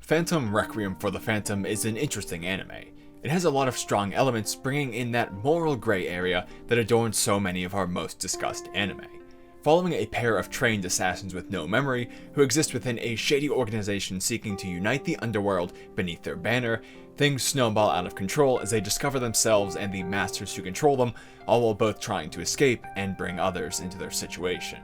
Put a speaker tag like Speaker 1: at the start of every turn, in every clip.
Speaker 1: Phantom Requiem for the Phantom is an interesting anime. It has a lot of strong elements, bringing in that moral gray area that adorns so many of our most discussed anime. Following a pair of trained assassins with no memory, who exist within a shady organization seeking to unite the underworld beneath their banner, things snowball out of control as they discover themselves and the masters who control them, all while both trying to escape and bring others into their situation.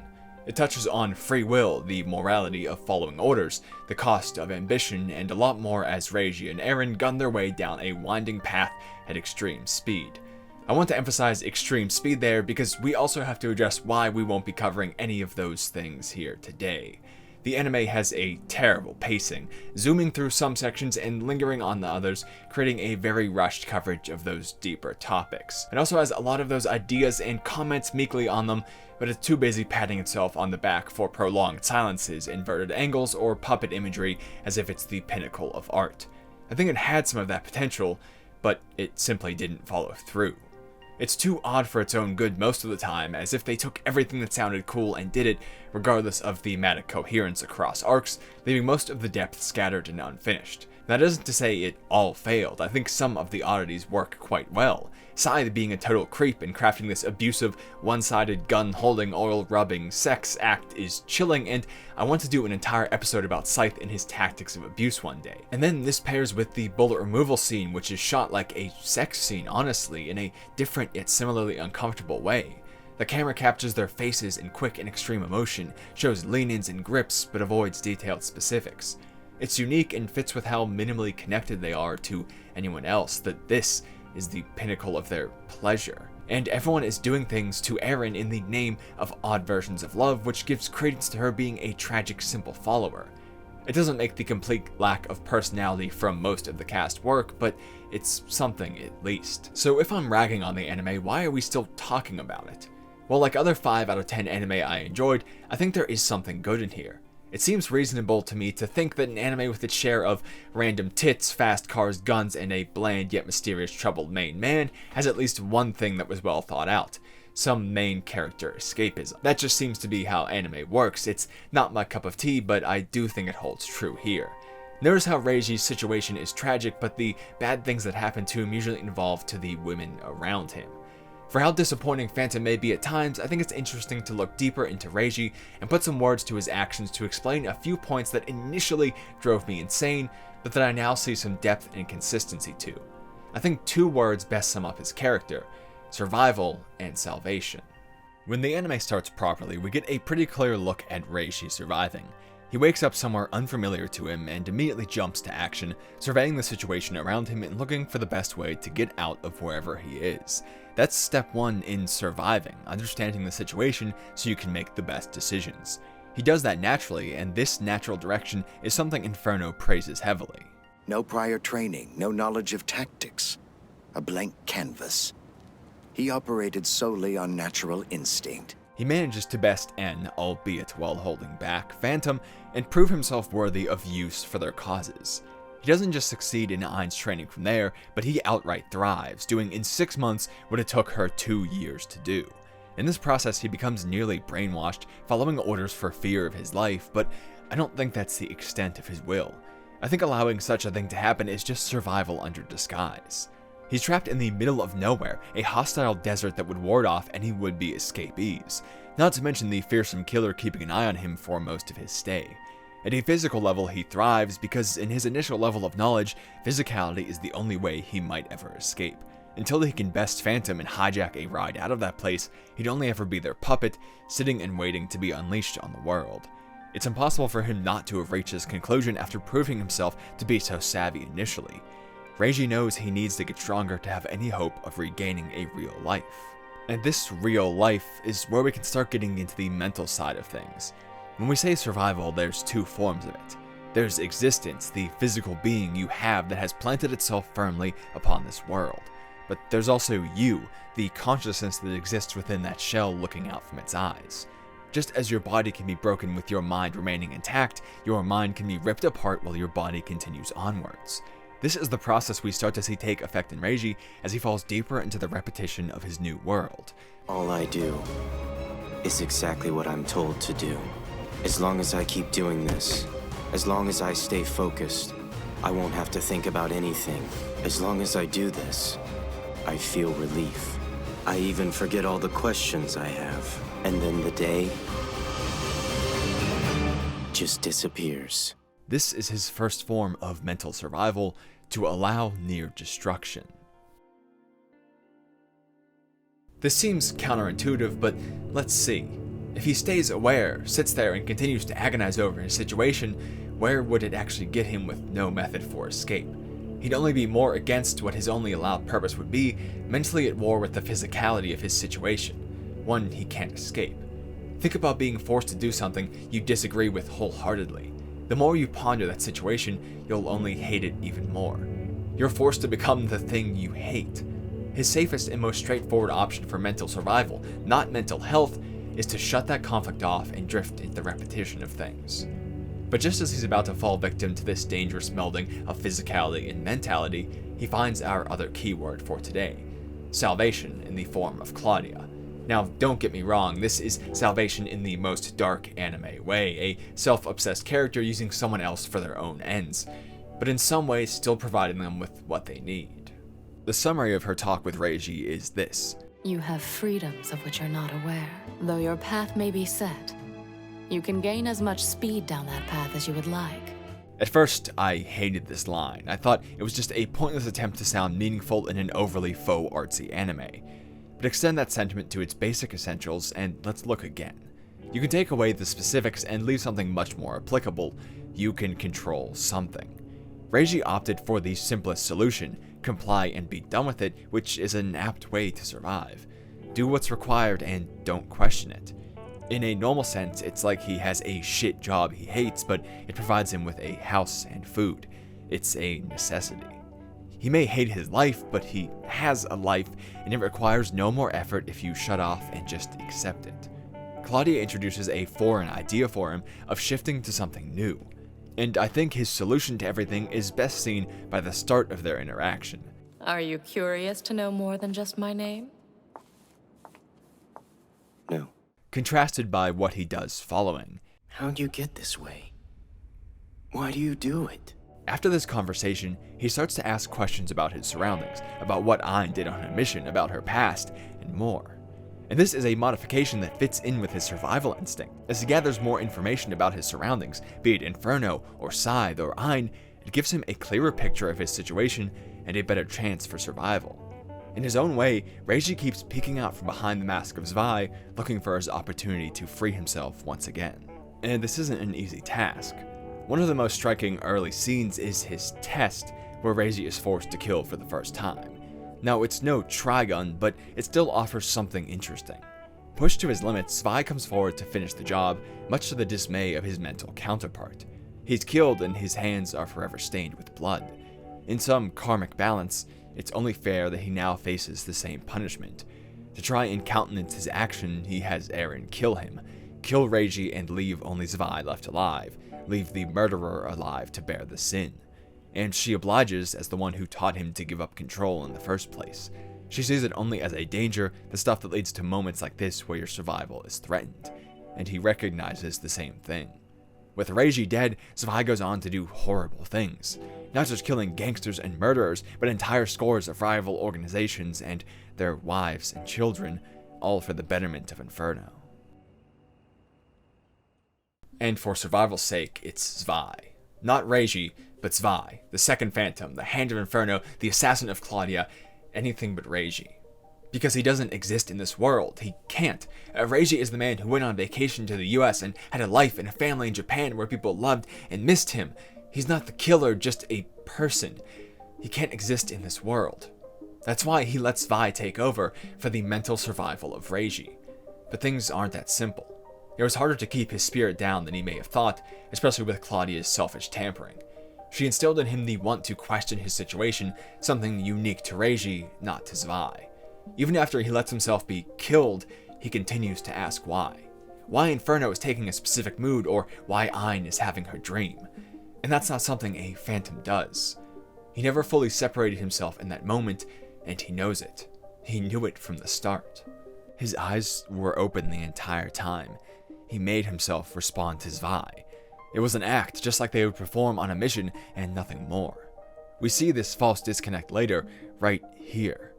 Speaker 1: It touches on free will, the morality of following orders, the cost of ambition, and a lot more as Reiji and Eren gun their way down a winding path at extreme speed. I want to emphasize extreme speed there because we also have to address why we won't be covering any of those things here today. The anime has a terrible pacing, zooming through some sections and lingering on the others, creating a very rushed coverage of those deeper topics. It also has a lot of those ideas and comments meekly on them, but it's too busy patting itself on the back for prolonged silences, inverted angles, or puppet imagery as if it's the pinnacle of art. I think it had some of that potential, but it simply didn't follow through. It's too odd for its own good most of the time, as if they took everything that sounded cool and did it, regardless of thematic coherence across arcs, leaving most of the depth scattered and unfinished. That isn't to say it all failed. I think some of the oddities work quite well. Scythe being a total creep and crafting this abusive, one-sided, gun-holding, oil-rubbing sex act is chilling, and I want to do an entire episode about Scythe and his tactics of abuse one day. And then this pairs with the bullet removal scene, which is shot like a sex scene, honestly, in a different yet similarly uncomfortable way. The camera captures their faces in quick and extreme emotion, shows lean-ins and grips, but avoids detailed specifics. It's unique and fits with how minimally connected they are to anyone else, that this is the pinnacle of their pleasure. And everyone is doing things to Eren in the name of odd versions of love, which gives credence to her being a tragic, simple follower. It doesn't make the complete lack of personality from most of the cast work, but it's something at least. So if I'm ragging on the anime, why are we still talking about it? Well, like other 5 out of 10 anime I enjoyed, I think there is something good in here. It seems reasonable to me to think that an anime with its share of random tits, fast cars, guns, and a bland yet mysterious troubled main man has at least one thing that was well thought out. Some main character escapism. That just seems to be how anime works. It's not my cup of tea, but I do think it holds true here. Notice how Reiji's situation is tragic, but the bad things that happen to him usually involve to the women around him. For how disappointing Phantom may be at times, I think it's interesting to look deeper into Reiji and put some words to his actions to explain a few points that initially drove me insane, but that I now see some depth and consistency to. I think 2 words best sum up his character: survival and salvation. When the anime starts properly, we get a pretty clear look at Reiji surviving. He wakes up somewhere unfamiliar to him and immediately jumps to action, surveying the situation around him and looking for the best way to get out of wherever he is. That's step 1 in surviving, understanding the situation so you can make the best decisions. He does that naturally, and this natural direction is something Inferno praises heavily.
Speaker 2: No prior training, no knowledge of tactics. A blank canvas. He operated solely on natural instinct.
Speaker 1: He manages to best N, albeit while holding back, Phantom, and prove himself worthy of use for their causes. He doesn't just succeed in Ein's training from there, but he outright thrives, doing in 6 months what it took her 2 years to do. In this process, he becomes nearly brainwashed, following orders for fear of his life, but I don't think that's the extent of his will. I think allowing such a thing to happen is just survival under disguise. He's trapped in the middle of nowhere, a hostile desert that would ward off any would-be escapees, not to mention the fearsome killer keeping an eye on him for most of his stay. At a physical level, he thrives because in his initial level of knowledge, physicality is the only way he might ever escape. Until he can best Phantom and hijack a ride out of that place, he'd only ever be their puppet, sitting and waiting to be unleashed on the world. It's impossible for him not to have reached his conclusion after proving himself to be so savvy initially. Reiji knows he needs to get stronger to have any hope of regaining a real life. And this real life is where we can start getting into the mental side of things. When we say survival, there's 2 forms of it. There's existence, the physical being you have that has planted itself firmly upon this world. But there's also you, the consciousness that exists within that shell looking out from its eyes. Just as your body can be broken with your mind remaining intact, your mind can be ripped apart while your body continues onwards. This is the process we start to see take effect in Reiji as he falls deeper into the repetition of his new world.
Speaker 3: All I do is exactly what I'm told to do. As long as I keep doing this, as long as I stay focused, I won't have to think about anything. As long as I do this, I feel relief. I even forget all the questions I have. And then the day just disappears.
Speaker 1: This is his first form of mental survival to allow near destruction. This seems counterintuitive, but let's see. If he stays aware, sits there, and continues to agonize over his situation, where would it actually get him with no method for escape? He'd only be more against what his only allowed purpose would be, mentally at war with the physicality of his situation, one he can't escape. Think about being forced to do something you disagree with wholeheartedly. The more you ponder that situation, you'll only hate it even more. You're forced to become the thing you hate. His safest and most straightforward option for mental survival, not mental health, is to shut that conflict off and drift into the repetition of things. But just as he's about to fall victim to this dangerous melding of physicality and mentality, he finds our other keyword for today: salvation in the form of Claudia. Now, don't get me wrong, this is salvation in the most dark anime way, a self-obsessed character using someone else for their own ends, but in some ways still providing them with what they need. The summary of her talk with Reiji is this:
Speaker 4: You have freedoms of which you're not aware. Though your path may be set, you can gain as much speed down that path as you would like.
Speaker 1: At first, I hated this line. I thought it was just a pointless attempt to sound meaningful in an overly faux artsy anime. But extend that sentiment to its basic essentials, and let's look again. You can take away the specifics and leave something much more applicable. You can control something. Reiji opted for the simplest solution: comply and be done with it, which is an apt way to survive. Do what's required and don't question it. In a normal sense, it's like he has a shit job he hates, but it provides him with a house and food. It's a necessity. He may hate his life, but he has a life, and it requires no more effort if you shut off and just accept it. Claudia introduces a foreign idea for him of shifting to something new, and I think his solution to everything is best seen by the start of their interaction.
Speaker 4: Are you curious to know more than just my name?
Speaker 3: No.
Speaker 1: Contrasted by what he does following.
Speaker 3: How'd you get this way? Why do you do it?
Speaker 1: After this conversation, he starts to ask questions about his surroundings, about what Ein did on a mission, about her past, and more. And this is a modification that fits in with his survival instinct. As he gathers more information about his surroundings, be it Inferno, or Scythe, or Ein, it gives him a clearer picture of his situation and a better chance for survival. In his own way, Reiji keeps peeking out from behind the mask of Zwei, looking for his opportunity to free himself once again. And this isn't an easy task. One of the most striking early scenes is his test, where Reiji is forced to kill for the first time. Now, it's no Trigun, but it still offers something interesting. Pushed to his limits, Zwei comes forward to finish the job, much to the dismay of his mental counterpart. He's killed and his hands are forever stained with blood. In some karmic balance, it's only fair that he now faces the same punishment. To try and countenance his action, he has Eren kill him, kill Reiji and leave only Zwei left alive, leave the murderer alive to bear the sin. And she obliges as the one who taught him to give up control in the first place. She sees it only as a danger, the stuff that leads to moments like this where your survival is threatened. And he recognizes the same thing. With Reiji dead, Zwei goes on to do horrible things. Not just killing gangsters and murderers, but entire scores of rival organizations and their wives and children, all for the betterment of Inferno. And for survival's sake, it's Zwei. Not Reiji, but Zwei, the second Phantom, the Hand of Inferno, the assassin of Claudia, anything but Reiji. Because he doesn't exist in this world. He can't. Reiji is the man who went on vacation to the US and had a life and a family in Japan where people loved and missed him. He's not the killer, just a person. He can't exist in this world. That's why he lets Zwei take over for the mental survival of Reiji. But things aren't that simple. It was harder to keep his spirit down than he may have thought, especially with Claudia's selfish tampering. She instilled in him the want to question his situation, something unique to Reiji, not to Zwei. Even after he lets himself be killed, he continues to ask why. Why Inferno is taking a specific mood, or why Ein is having her dream. And that's not something a Phantom does. He never fully separated himself in that moment, and he knows it. He knew it from the start. His eyes were open the entire time. He made himself respond to Zwei. It was an act, just like they would perform on a mission and nothing more. We see this false disconnect later, right here.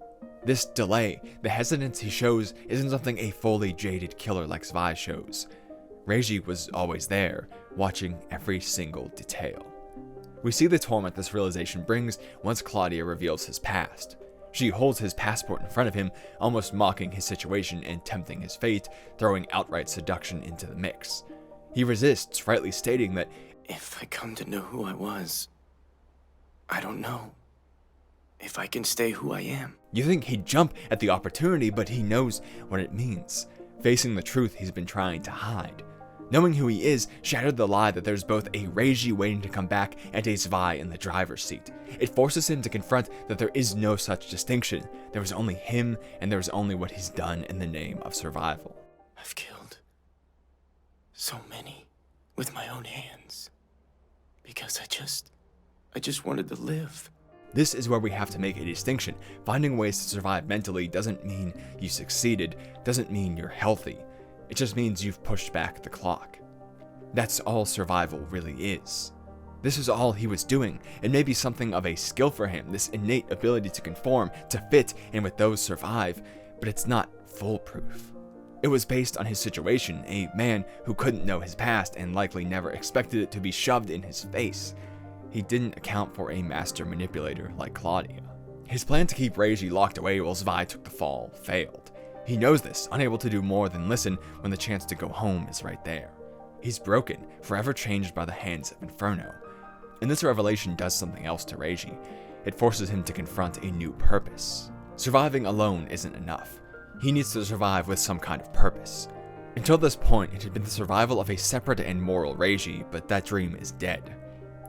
Speaker 1: This delay, the hesitance he shows, isn't something a fully jaded killer like Zwei shows. Reiji was always there, watching every single detail. We see the torment this realization brings once Claudia reveals his past. She holds his passport in front of him, almost mocking his situation and tempting his fate, throwing outright seduction into the mix. He resists, rightly stating that,
Speaker 3: If I come to know who I was, I don't know if I can stay who I am.
Speaker 1: You think he'd jump at the opportunity, but he knows what it means, facing the truth he's been trying to hide. Knowing who he is shattered the lie that there's both a Reiji waiting to come back and a Zwei in the driver's seat. It forces him to confront that there is no such distinction. There was only him, and there was only what he's done in the name of survival.
Speaker 3: I've killed so many with my own hands because I just wanted to live.
Speaker 1: This is where we have to make a distinction. Finding ways to survive mentally doesn't mean you succeeded, doesn't mean you're healthy. It just means you've pushed back the clock. That's all survival really is. This is all he was doing, and maybe something of a skill for him, this innate ability to conform, to fit, and with those survive, but it's not foolproof. It was based on his situation, a man who couldn't know his past and likely never expected it to be shoved in his face. He didn't account for a master manipulator like Claudia. His plan to keep Reiji locked away while Zwei took the fall failed. He knows this, unable to do more than listen when the chance to go home is right there. He's broken, forever changed by the hands of Inferno. And this revelation does something else to Reiji. It forces him to confront a new purpose. Surviving alone isn't enough. He needs to survive with some kind of purpose. Until this point, it had been the survival of a separate and moral Reiji, but that dream is dead.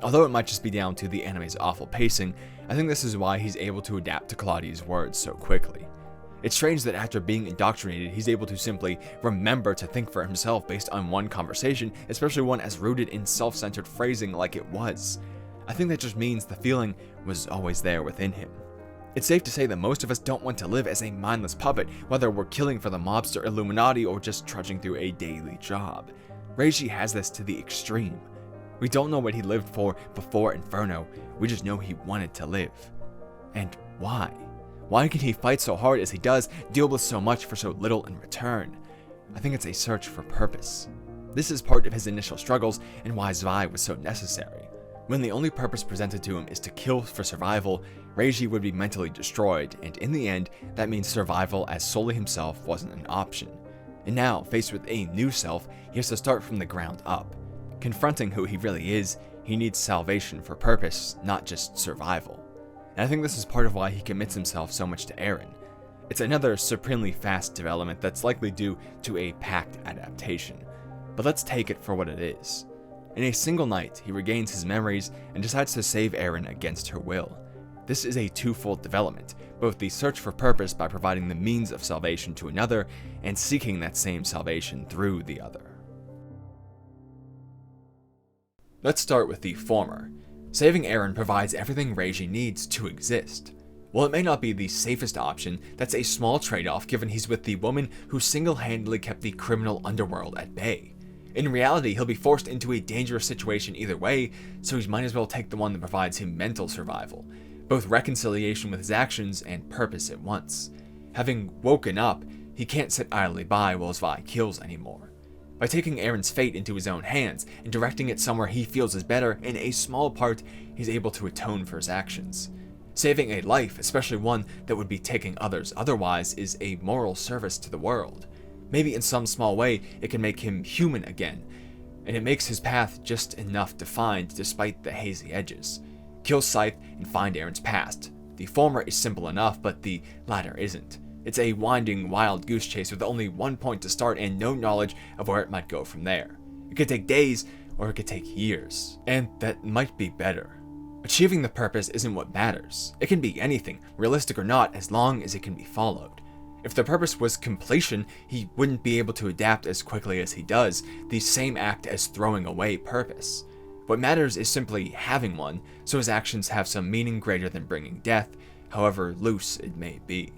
Speaker 1: Although it might just be down to the anime's awful pacing, I think this is why he's able to adapt to Claudia's words so quickly. It's strange that after being indoctrinated, he's able to simply remember to think for himself based on one conversation, especially one as rooted in self-centered phrasing like it was. I think that just means the feeling was always there within him. It's safe to say that most of us don't want to live as a mindless puppet, whether we're killing for the mobster Illuminati or just trudging through a daily job. Reiji has this to the extreme. We don't know what he lived for before Inferno, we just know he wanted to live. And why? Why can he fight so hard as he does, deal with so much for so little in return? I think it's a search for purpose. This is part of his initial struggles and why Zwei was so necessary. When the only purpose presented to him is to kill for survival, Reiji would be mentally destroyed, and in the end, that means survival as solely himself wasn't an option. And now, faced with a new self, he has to start from the ground up. Confronting who he really is, he needs salvation for purpose, not just survival. And I think this is part of why he commits himself so much to Eren. It's another supremely fast development that's likely due to a packed adaptation. But let's take it for what it is. In a single night, he regains his memories and decides to save Eren against her will. This is a twofold development, both the search for purpose by providing the means of salvation to another, and seeking that same salvation through the other. Let's start with the former. Saving Eren provides everything Reiji needs to exist. While it may not be the safest option, that's a small trade-off given he's with the woman who single-handedly kept the criminal underworld at bay. In reality, he'll be forced into a dangerous situation either way, so he might as well take the one that provides him mental survival, both reconciliation with his actions and purpose at once. Having woken up, he can't sit idly by while Zwei kills anymore. By taking Eren's fate into his own hands and directing it somewhere he feels is better, in a small part, he's able to atone for his actions. Saving a life, especially one that would be taking others otherwise, is a moral service to the world. Maybe in some small way, it can make him human again, and it makes his path just enough defined despite the hazy edges. Kill Scythe and find Eren's past. The former is simple enough, but the latter isn't. It's a winding, wild goose chase with only one point to start and no knowledge of where it might go from there. It could take days, or it could take years. And that might be better. Achieving the purpose isn't what matters. It can be anything, realistic or not, as long as it can be followed. If the purpose was completion, he wouldn't be able to adapt as quickly as he does, the same act as throwing away purpose. What matters is simply having one, so his actions have some meaning greater than bringing death, however loose it may be.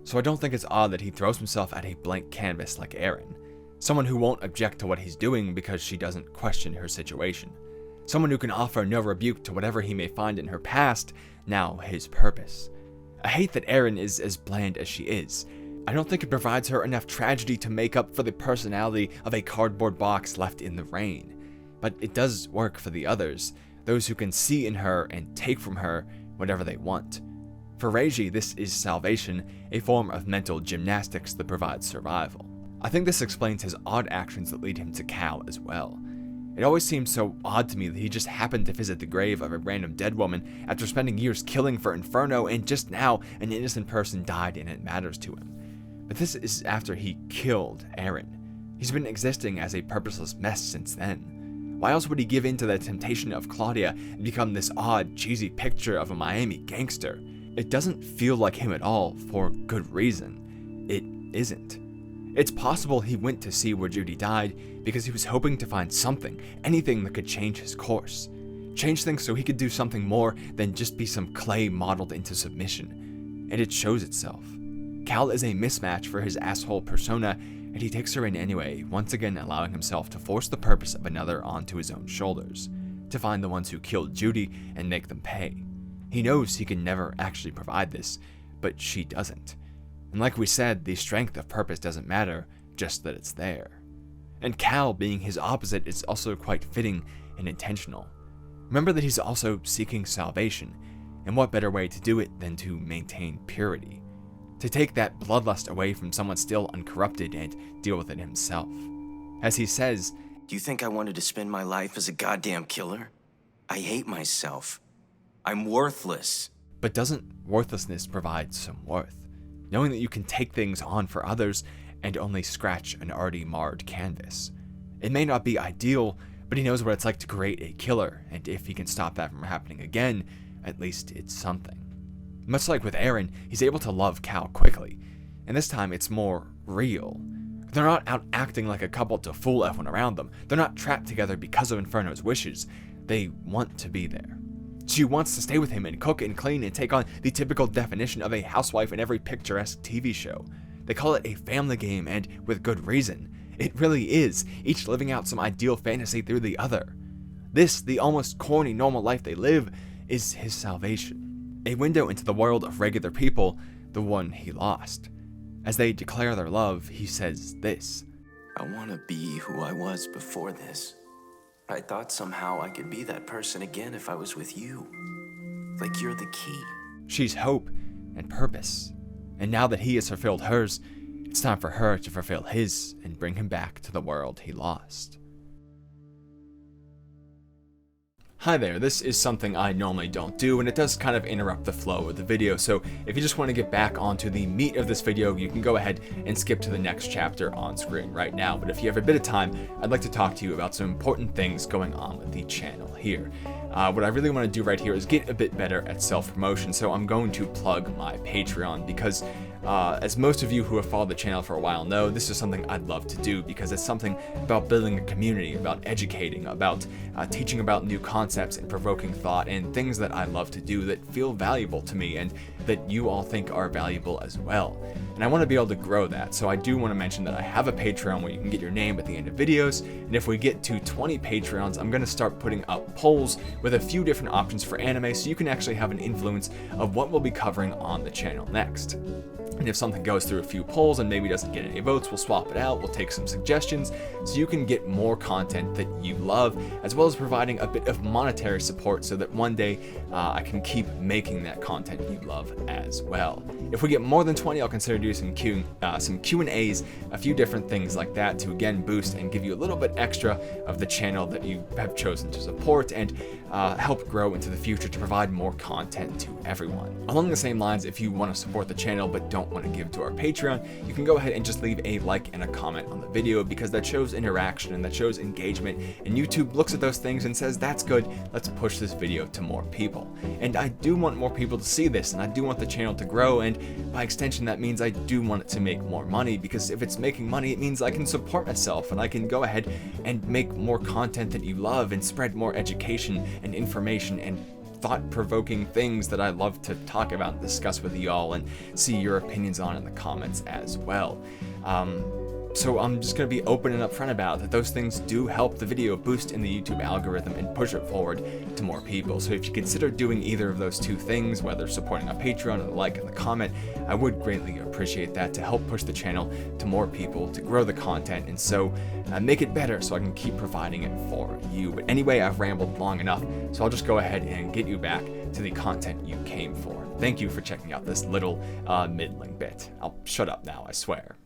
Speaker 1: So I don't think it's odd that he throws himself at a blank canvas like Eren. Someone who won't object to what he's doing because she doesn't question her situation. Someone who can offer no rebuke to whatever he may find in her past, now his purpose. I hate that Eren is as bland as she is. I don't think it provides her enough tragedy to make up for the personality of a cardboard box left in the rain. But it does work for the others, those who can see in her and take from her whatever they want. For Reiji, this is salvation, a form of mental gymnastics that provides survival. I think this explains his odd actions that lead him to Cal as well. It always seemed so odd to me that he just happened to visit the grave of a random dead woman after spending years killing for Inferno, and just now an innocent person died and it matters to him. But this is after he killed Eren. He's been existing as a purposeless mess since then. Why else would he give in to the temptation of Claudia and become this odd, cheesy picture of a Miami gangster? It doesn't feel like him at all, for good reason. It isn't. It's possible he went to see where Judy died because he was hoping to find something, anything that could change his course. Change things so he could do something more than just be some clay modeled into submission. And it shows itself. Cal is a mismatch for his asshole persona, and he takes her in anyway, once again allowing himself to force the purpose of another onto his own shoulders, to find the ones who killed Judy and make them pay. He knows he can never actually provide this, but she doesn't. And like we said, the strength of purpose doesn't matter, just that it's there. And Cal, being his opposite, is also quite fitting and intentional. Remember that he's also seeking salvation, and what better way to do it than to maintain purity? To take that bloodlust away from someone still uncorrupted and deal with it himself. As he says,
Speaker 3: Do you think I wanted to spend my life as a goddamn killer? I hate myself. I'm worthless.
Speaker 1: But doesn't worthlessness provide some worth? Knowing that you can take things on for others and only scratch an already marred canvas. It may not be ideal, but he knows what it's like to create a killer, and if he can stop that from happening again, at least it's something. Much like with Eren, he's able to love Cal quickly, and this time it's more real. They're not out acting like a couple to fool everyone around them. They're not trapped together because of Inferno's wishes. They want to be there. She wants to stay with him and cook and clean and take on the typical definition of a housewife in every picturesque TV show. They call it a family game, and with good reason. It really is, each living out some ideal fantasy through the other. This, the almost corny normal life they live, is his salvation. A window into the world of regular people, the one he lost. As they declare their love, he says this.
Speaker 3: I want to be who I was before this. I thought somehow I could be that person again if I was with you. Like you're the key.
Speaker 1: She's hope and purpose. And now that he has fulfilled hers, it's time for her to fulfill his and bring him back to the world he lost. Hi there, this is something I normally don't do, and it does kind of interrupt the flow of the video, so if you just want to get back onto the meat of this video, you can go ahead and skip to the next chapter on screen right now. But if you have a bit of time, I'd like to talk to you about some important things going on with the channel here. What I really want to do right here is get a bit better at self-promotion, so I'm going to plug my Patreon, because as most of you who have followed the channel for a while know, this is something I'd love to do, because it's something about building a community, about educating, about teaching about new concepts and provoking thought, and things that I love to do that feel valuable to me and that you all think are valuable as well. And I want to be able to grow that, so I do want to mention that I have a Patreon where you can get your name at the end of videos, and if we get to 20 Patreons, I'm going to start putting up polls with a few different options for anime, so you can actually have an influence of what we'll be covering on the channel next. And if something goes through a few polls and maybe doesn't get any votes, we'll swap it out, we'll take some suggestions, so you can get more content that you love, as well as providing a bit of monetary support so that one day I can keep making that content you love as well. If we get more than 20, I'll consider doing some Q&As, a few different things like that to again boost and give you a little bit extra of the channel that you have chosen to support, and help grow into the future to provide more content to everyone. Along the same lines, if you want to support the channel but don't want to give to our Patreon, you can go ahead and just leave a like and a comment on the video, because that shows interaction and that shows engagement, and YouTube looks at those things and says, that's good, let's push this video to more people. And I do want more people to see this, and I do want the channel to grow, and by extension that means I do want it to make more money, because if it's making money, it means I can support myself and I can go ahead and make more content that you love and spread more education and information and thought-provoking things that I love to talk about and discuss with y'all and see your opinions on in the comments as well. So I'm just going to be open and upfront about it, that those things do help the video boost in the YouTube algorithm and push it forward to more people. So if you consider doing either of those two things, whether supporting on Patreon or the like and the comment, I would greatly appreciate that to help push the channel to more people, to grow the content, and so make it better so I can keep providing it for you. But anyway, I've rambled long enough, so I'll just go ahead and get you back to the content you came for. Thank you for checking out this little middling bit. I'll shut up now, I swear.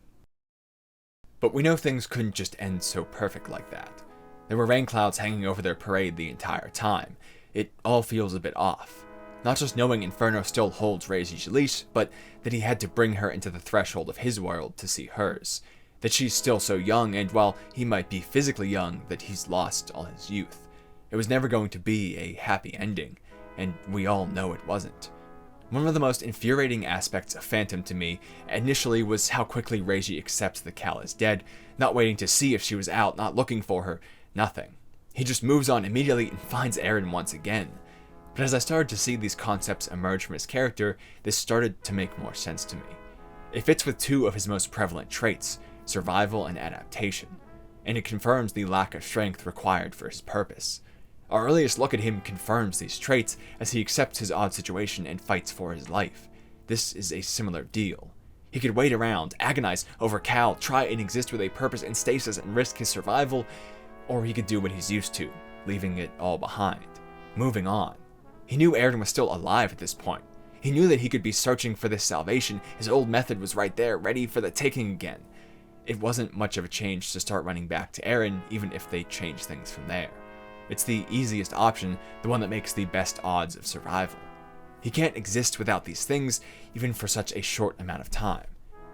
Speaker 1: But we know things couldn't just end so perfect like that. There were rain clouds hanging over their parade the entire time. It all feels a bit off. Not just knowing Inferno still holds Reiji's leash, but that he had to bring her into the threshold of his world to see hers. That she's still so young, and while he might be physically young, that he's lost all his youth. It was never going to be a happy ending, and we all know it wasn't. One of the most infuriating aspects of Phantom to me initially was how quickly Reiji accepts that Cal is dead, not waiting to see if she was out, not looking for her, nothing. He just moves on immediately and finds Eren once again. But as I started to see these concepts emerge from his character, this started to make more sense to me. It fits with two of his most prevalent traits, survival and adaptation, and it confirms the lack of strength required for his purpose. Our earliest look at him confirms these traits as he accepts his odd situation and fights for his life. This is a similar deal. He could wait around, agonize over Cal, try and exist with a purpose in stasis and risk his survival, or he could do what he's used to, leaving it all behind, moving on. He knew Eren was still alive at this point. He knew that he could be searching for this salvation. His old method was right there, ready for the taking again. It wasn't much of a change to start running back to Eren, even if they changed things from there. It's the easiest option, the one that makes the best odds of survival. He can't exist without these things, even for such a short amount of time.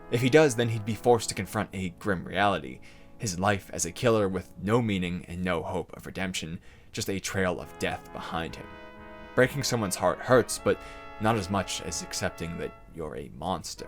Speaker 1: If he does, then he'd be forced to confront a grim reality, his life as a killer with no meaning and no hope of redemption, just a trail of death behind him. Breaking someone's heart hurts, but not as much as accepting that you're a monster.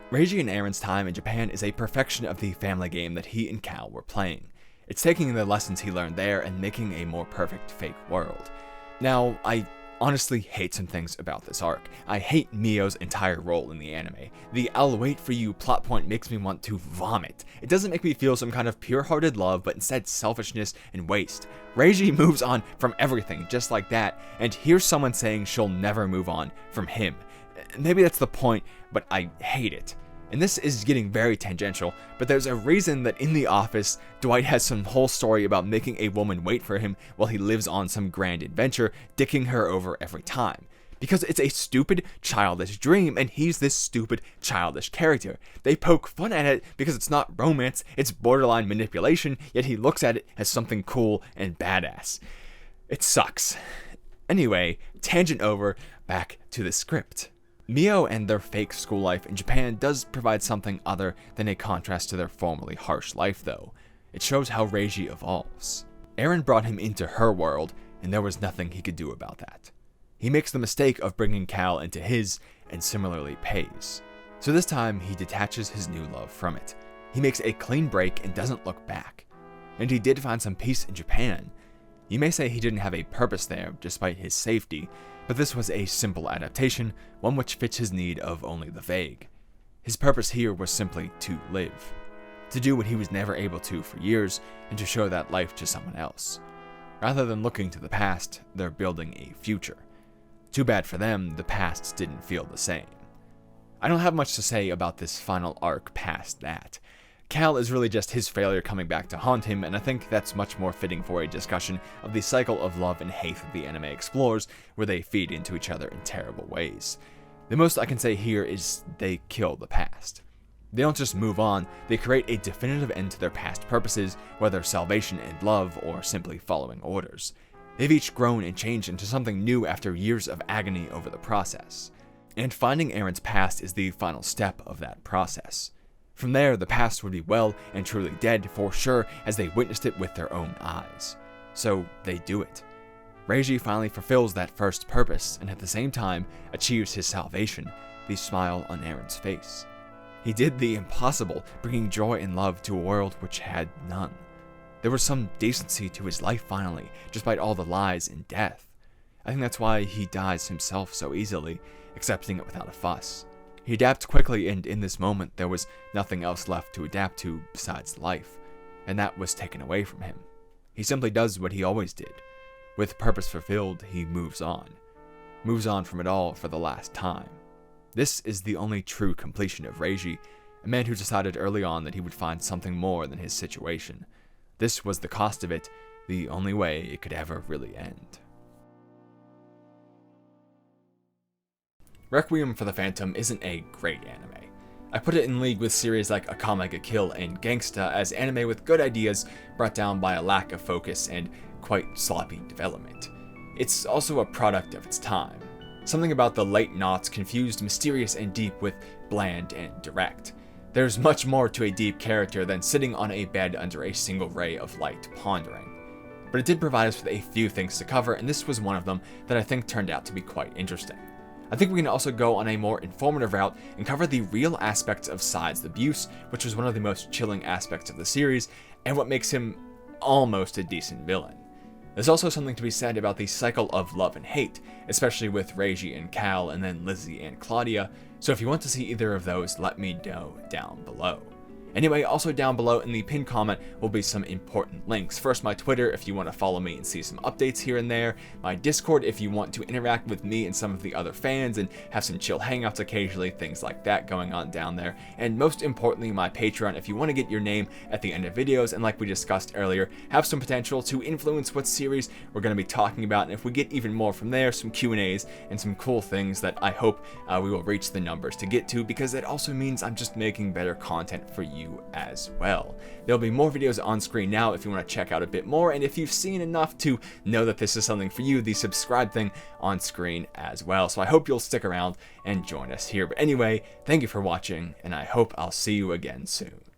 Speaker 1: Reiji and Eren's time in Japan is a perfection of the family game that he and Cal were playing. It's taking the lessons he learned there and making a more perfect fake world. Now, I honestly hate some things about this arc. I hate Mio's entire role in the anime. The "I'll wait for you" plot point makes me want to vomit. It doesn't make me feel some kind of pure-hearted love, but instead selfishness and waste. Reiji moves on from everything just like that, and here's someone saying she'll never move on from him. Maybe that's the point, but I hate it. And this is getting very tangential, but there's a reason that in The Office, Dwight has some whole story about making a woman wait for him while he lives on some grand adventure, dicking her over every time. Because it's a stupid, childish dream, and he's this stupid, childish character. They poke fun at it because it's not romance, it's borderline manipulation, yet he looks at it as something cool and badass. It sucks. Anyway, tangent over, back to the script. Mio and their fake school life in Japan does provide something other than a contrast to their formerly harsh life, though. It shows how Reiji evolves. Eren brought him into her world, and there was nothing he could do about that. He makes the mistake of bringing Cal into his, and similarly pays. So this time, he detaches his new love from it. He makes a clean break and doesn't look back. And he did find some peace in Japan. You may say he didn't have a purpose there, despite his safety, but this was a simple adaptation, one which fits his need of only the vague. His purpose here was simply to live, to do what he was never able to for years, and to show that life to someone else. Rather than looking to the past, they're building a future. Too bad for them, the past didn't feel the same. I don't have much to say about this final arc past that. Cal is really just his failure coming back to haunt him, and I think that's much more fitting for a discussion of the cycle of love and hate that the anime explores, where they feed into each other in terrible ways. The most I can say here is they kill the past. They don't just move on, they create a definitive end to their past purposes, whether salvation and love or simply following orders. They've each grown and changed into something new after years of agony over the process. And finding Eren's past is the final step of that process. From there, the past would be well and truly dead for sure, as they witnessed it with their own eyes. So they do it. Reiji finally fulfills that first purpose, and at the same time achieves his salvation, the smile on Eren's face. He did the impossible, bringing joy and love to a world which had none. There was some decency to his life finally, despite all the lies and death. I think that's why he dies himself so easily, accepting it without a fuss. He adapts quickly, and in this moment there was nothing else left to adapt to besides life, and that was taken away from him. He simply does what he always did. With purpose fulfilled, he moves on from it all for the last time. This is the only true completion of Reiji, a man who decided early on that he would find something more than his situation. This was the cost of it, the only way it could ever really end. Requiem for the Phantom isn't a great anime. I put it in league with series like Akame ga Kill and Gangsta as anime with good ideas brought down by a lack of focus and quite sloppy development. It's also a product of its time. Something about the late noughts confused mysterious and deep with bland and direct. There's much more to a deep character than sitting on a bed under a single ray of light pondering. But it did provide us with a few things to cover, and this was one of them that I think turned out to be quite interesting. I think we can also go on a more informative route and cover the real aspects of Scythe's abuse, which was one of the most chilling aspects of the series, and what makes him almost a decent villain. There's also something to be said about the cycle of love and hate, especially with Reiji and Cal and then Lizzie and Claudia, so if you want to see either of those, let me know down below. Anyway, also down below in the pinned comment will be some important links. First, my Twitter if you want to follow me and see some updates here and there, my Discord if you want to interact with me and some of the other fans and have some chill hangouts occasionally, things like that going on down there, and most importantly, my Patreon if you want to get your name at the end of videos and, like we discussed earlier, have some potential to influence what series we're going to be talking about, and if we get even more from there, some Q&As and some cool things that I hope we will reach the numbers to get to, because it also means I'm just making better content for you as well. There'll be more videos on screen now if you want to check out a bit more, and if you've seen enough to know that this is something for you, the subscribe thing on screen as well. So I hope you'll stick around and join us here. But anyway, thank you for watching, and I hope I'll see you again soon.